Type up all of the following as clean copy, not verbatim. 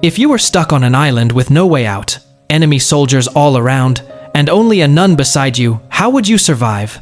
If you were stuck on an island with no way out, enemy soldiers all around, and only a nun beside you, how would you survive?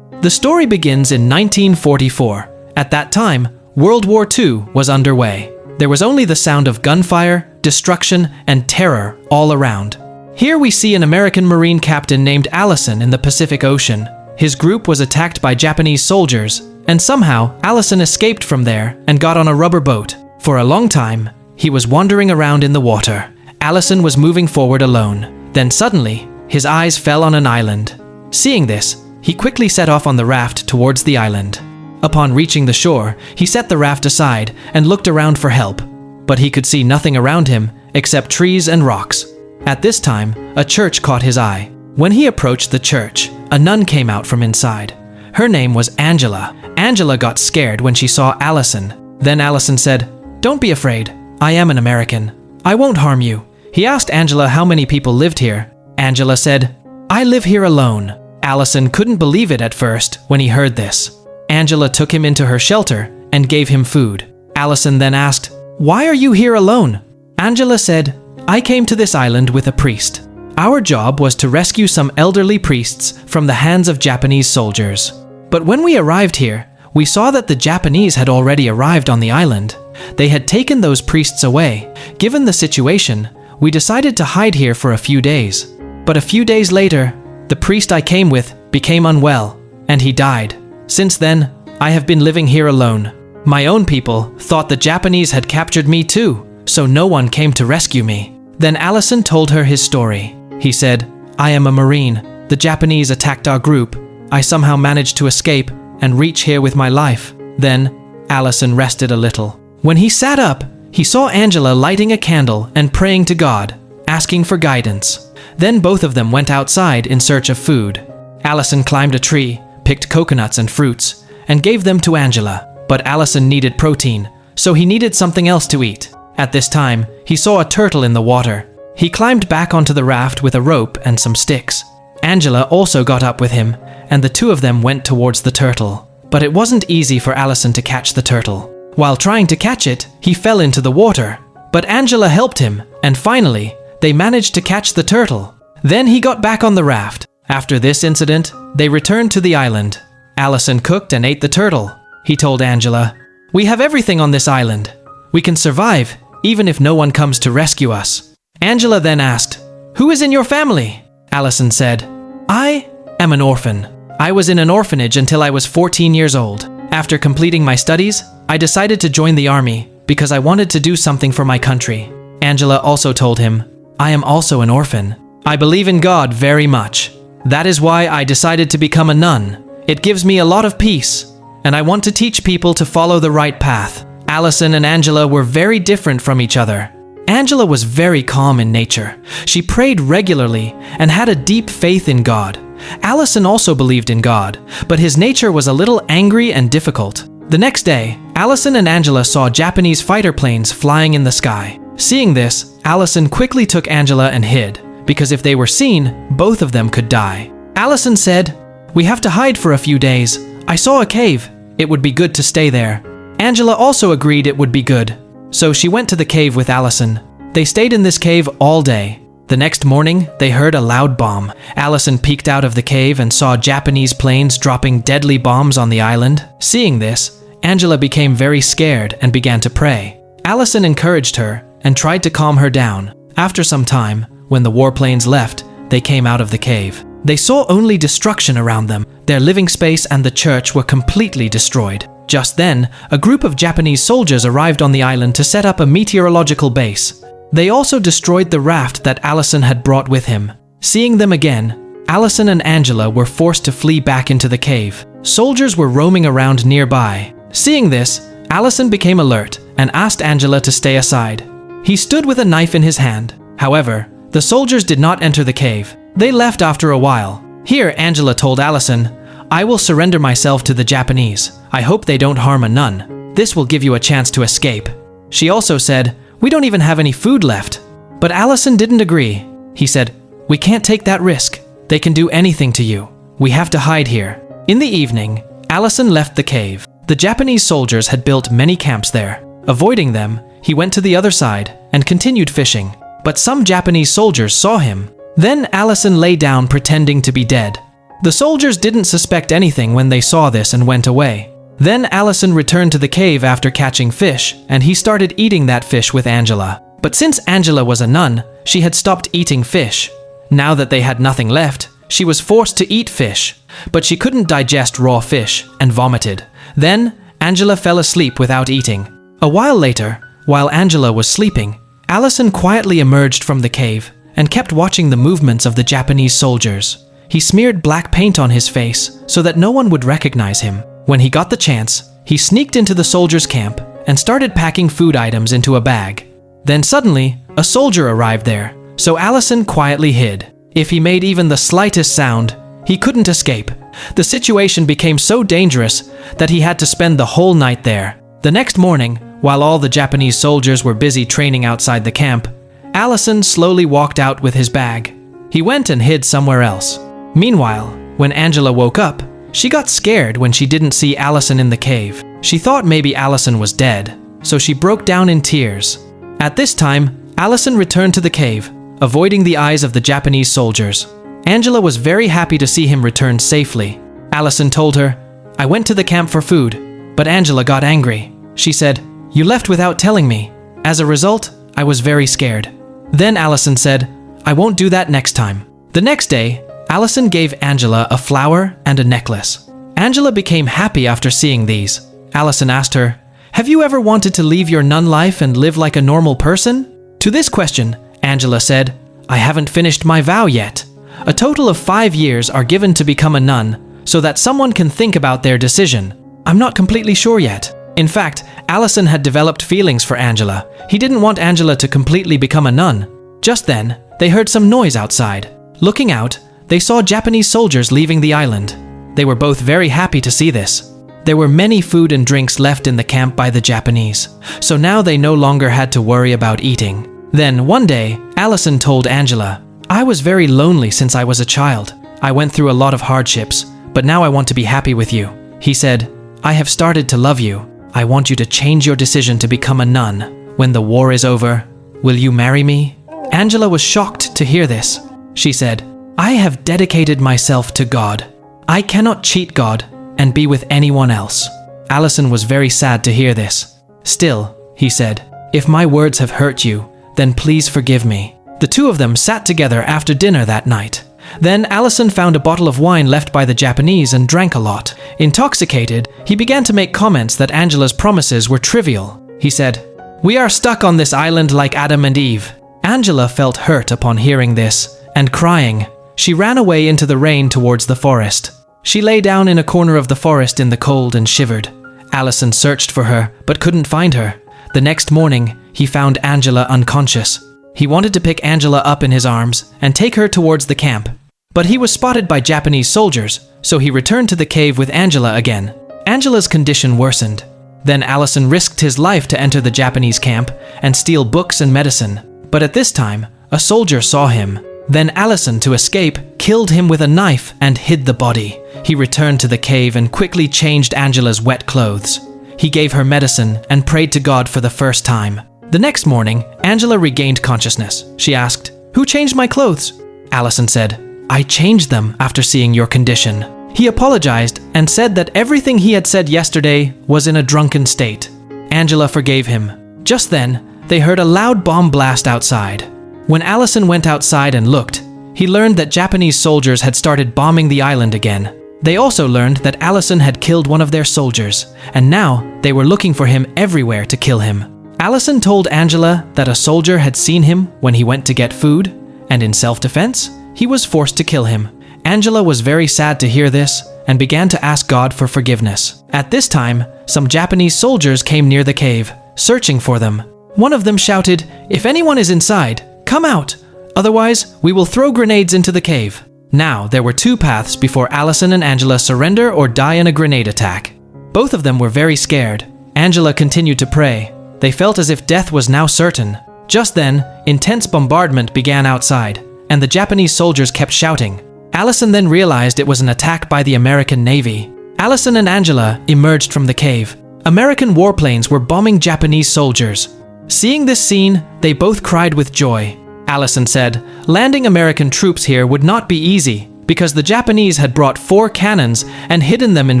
The story begins in 1944. At that time, World War II was underway. There was only the sound of gunfire, destruction, and terror all around. Here we see an American Marine captain named Allison in the Pacific Ocean. His group was attacked by Japanese soldiers, and somehow Allison escaped from there and got on a rubber boat. For a long time, he was wandering around in the water. Allison was moving forward alone. Then suddenly, his eyes fell on an island. Seeing this, he quickly set off on the raft towards the island. Upon reaching the shore, he set the raft aside and looked around for help, but he could see nothing around him except trees and rocks. At this time, a church caught his eye. When he approached the church, a nun came out from inside. Her name was Angela. Angela got scared when she saw Allison. Then Allison said, "Don't be afraid. I am an American. I won't harm you." He asked Angela how many people lived here. Angela said, "I live here alone." Allison couldn't believe it at first when he heard this. Angela took him into her shelter and gave him food. Allison then asked, "Why are you here alone?" Angela said, "I came to this island with a priest. Our job was to rescue some elderly priests from the hands of Japanese soldiers. But when we arrived here, we saw that the Japanese had already arrived on the island. They had taken those priests away. Given the situation, we decided to hide here for a few days. But a few days later, the priest I came with became unwell, and he died. Since then, I have been living here alone. My own people thought the Japanese had captured me too, so no one came to rescue me." Then Allison told her his story. He said, "I am a Marine. The Japanese attacked our group. I somehow managed to escape and reach here with my life." Then Allison rested a little. When he sat up, he saw Angela lighting a candle and praying to God, asking for guidance. Then both of them went outside in search of food. Allison climbed a tree, picked coconuts and fruits, and gave them to Angela. But Allison needed protein, so he needed something else to eat. At this time, he saw a turtle in the water. He climbed back onto the raft with a rope and some sticks. Angela also got up with him, and the two of them went towards the turtle. But it wasn't easy for Allison to catch the turtle. While trying to catch it, he fell into the water. But Angela helped him, and finally, they managed to catch the turtle. Then he got back on the raft. After this incident, they returned to the island. Allison cooked and ate the turtle. He told Angela, "We have everything on this island. We can survive, even if no one comes to rescue us." Angela then asked, "Who is in your family?" Allison said, "I am an orphan. I was in an orphanage until I was 14 years old. After completing my studies, I decided to join the army because I wanted to do something for my country." Angela also told him, "I am also an orphan. I believe in God very much. That is why I decided to become a nun. It gives me a lot of peace, and I want to teach people to follow the right path." Allison and Angela were very different from each other. Angela was very calm in nature. She prayed regularly and had a deep faith in God. Allison also believed in God, but his nature was a little angry and difficult. The next day, Allison and Angela saw Japanese fighter planes flying in the sky. Seeing this, Allison quickly took Angela and hid, because if they were seen, both of them could die. Allison said, "We have to hide for a few days. I saw a cave. It would be good to stay there." Angela also agreed it would be good, so she went to the cave with Allison. They stayed in this cave all day. The next morning, they heard a loud bomb. Allison peeked out of the cave and saw Japanese planes dropping deadly bombs on the island. Seeing this, Angela became very scared and began to pray. Allison encouraged her and tried to calm her down. After some time, when the warplanes left, they came out of the cave. They saw only destruction around them. Their living space and the church were completely destroyed. Just then, a group of Japanese soldiers arrived on the island to set up a meteorological base. They also destroyed the raft that Allison had brought with him. Seeing them again, Allison and Angela were forced to flee back into the cave. Soldiers were roaming around nearby. Seeing this, Allison became alert and asked Angela to stay aside. He stood with a knife in his hand. However, the soldiers did not enter the cave. They left after a while. Here, Angela told Allison, "I will surrender myself to the Japanese. I hope they don't harm a nun. This will give you a chance to escape." She also said, "We don't even have any food left." But Allison didn't agree. He said, "We can't take that risk. They can do anything to you. We have to hide here." In the evening, Allison left the cave. The Japanese soldiers had built many camps there. Avoiding them, he went to the other side and continued fishing. But some Japanese soldiers saw him. Then Allison lay down pretending to be dead. The soldiers didn't suspect anything when they saw this and went away. Then Allison returned to the cave after catching fish, and he started eating that fish with Angela. But since Angela was a nun, she had stopped eating fish. Now that they had nothing left, she was forced to eat fish, but she couldn't digest raw fish and vomited. Then Angela fell asleep without eating. A while later, while Angela was sleeping, Allison quietly emerged from the cave and kept watching the movements of the Japanese soldiers. He smeared black paint on his face so that no one would recognize him. When he got the chance, he sneaked into the soldiers' camp and started packing food items into a bag. Then suddenly, a soldier arrived there, so Allison quietly hid. If he made even the slightest sound, he couldn't escape. The situation became so dangerous that he had to spend the whole night there. The next morning, while all the Japanese soldiers were busy training outside the camp, Allison slowly walked out with his bag. He went and hid somewhere else. Meanwhile, when Angela woke up, she got scared when she didn't see Allison in the cave. She thought maybe Allison was dead, so she broke down in tears. At this time, Allison returned to the cave, avoiding the eyes of the Japanese soldiers. Angela was very happy to see him return safely. Allison told her, "I went to the camp for food," but Angela got angry. She said, "You left without telling me. As a result, I was very scared." Then Allison said, "I won't do that next time." The next day, Allison gave Angela a flower and a necklace. Angela became happy after seeing these. Allison asked her, "Have you ever wanted to leave your nun life and live like a normal person?" To this question, Angela said, "I haven't finished my vow yet. A total of 5 years are given to become a nun so that someone can think about their decision. I'm not completely sure yet." In fact, Allison had developed feelings for Angela. He didn't want Angela to completely become a nun. Just then, they heard some noise outside. Looking out, they saw Japanese soldiers leaving the island. They were both very happy to see this. There were many food and drinks left in the camp by the Japanese, so now they no longer had to worry about eating. Then, one day, Allison told Angela, "I was very lonely since I was a child. I went through a lot of hardships, but now I want to be happy with you." He said, "I have started to love you. I want you to change your decision to become a nun. When the war is over, will you marry me?" Angela was shocked to hear this. She said, "I have dedicated myself to God. I cannot cheat God and be with anyone else." Allison was very sad to hear this. "Still," he said, "if my words have hurt you, then please forgive me." The two of them sat together after dinner that night. Then Allison found a bottle of wine left by the Japanese and drank a lot. Intoxicated, he began to make comments that Angela's promises were trivial. He said, "We are stuck on this island like Adam and Eve." Angela felt hurt upon hearing this, and crying, she ran away into the rain towards the forest. She lay down in a corner of the forest in the cold and shivered. Allison searched for her, but couldn't find her. The next morning, he found Angela unconscious. He wanted to pick Angela up in his arms and take her towards the camp. But he was spotted by Japanese soldiers, so he returned to the cave with Angela again. Angela's condition worsened. Then Allison risked his life to enter the Japanese camp and steal books and medicine. But at this time, a soldier saw him. Then Allison, to escape, killed him with a knife and hid the body. He returned to the cave and quickly changed Angela's wet clothes. He gave her medicine and prayed to God for the first time. The next morning, Angela regained consciousness. She asked, "Who changed my clothes?" Allison said, "I changed them after seeing your condition." He apologized and said that everything he had said yesterday was in a drunken state. Angela forgave him. Just then, they heard a loud bomb blast outside. When Allison went outside and looked, he learned that Japanese soldiers had started bombing the island again. They also learned that Allison had killed one of their soldiers, and now they were looking for him everywhere to kill him. Allison told Angela that a soldier had seen him when he went to get food, and in self-defense, he was forced to kill him. Angela was very sad to hear this and began to ask God for forgiveness. At this time, some Japanese soldiers came near the cave, searching for them. One of them shouted, "If anyone is inside, come out! Otherwise, we will throw grenades into the cave." Now, there were two paths before Allison and Angela surrender or die in a grenade attack. Both of them were very scared. Angela continued to pray. They felt as if death was now certain. Just then, intense bombardment began outside, and the Japanese soldiers kept shouting. Allison then realized it was an attack by the American Navy. Allison and Angela emerged from the cave. American warplanes were bombing Japanese soldiers. Seeing this scene, they both cried with joy. Allison said, landing American troops here would not be easy because the Japanese had brought 4 cannons and hidden them in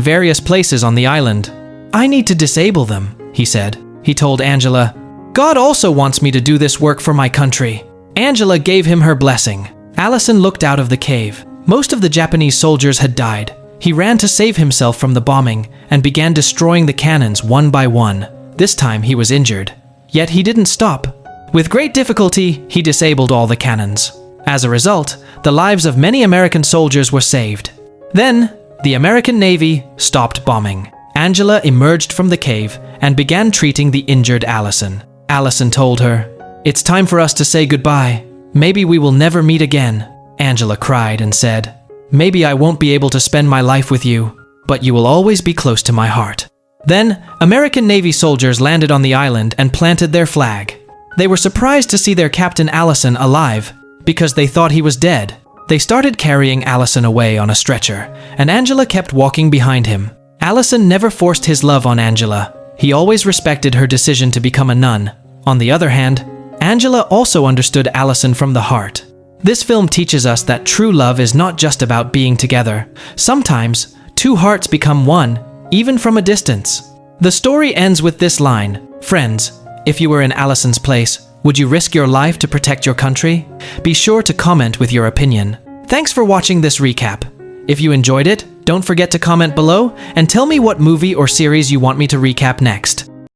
various places on the island. I need to disable them, he said. He told Angela, God also wants me to do this work for my country. Angela gave him her blessing. Allison looked out of the cave. Most of the Japanese soldiers had died. He ran to save himself from the bombing and began destroying the cannons one by one. This time he was injured. Yet he didn't stop. With great difficulty, he disabled all the cannons. As a result, the lives of many American soldiers were saved. Then, the American Navy stopped bombing. Angela emerged from the cave and began treating the injured Allison. Allison told her, "It's time for us to say goodbye. Maybe we will never meet again." Angela cried and said, "Maybe I won't be able to spend my life with you, but you will always be close to my heart." Then, American Navy soldiers landed on the island and planted their flag. They were surprised to see their captain Allison alive, because they thought he was dead. They started carrying Allison away on a stretcher, and Angela kept walking behind him. Allison never forced his love on Angela. He always respected her decision to become a nun. On the other hand, Angela also understood Allison from the heart. This film teaches us that true love is not just about being together. Sometimes, 2 hearts become one, even from a distance. The story ends with this line, "Friends, if you were in Allison's place, would you risk your life to protect your country?" Be sure to comment with your opinion. Thanks for watching this recap. If you enjoyed it, don't forget to comment below and tell me what movie or series you want me to recap next.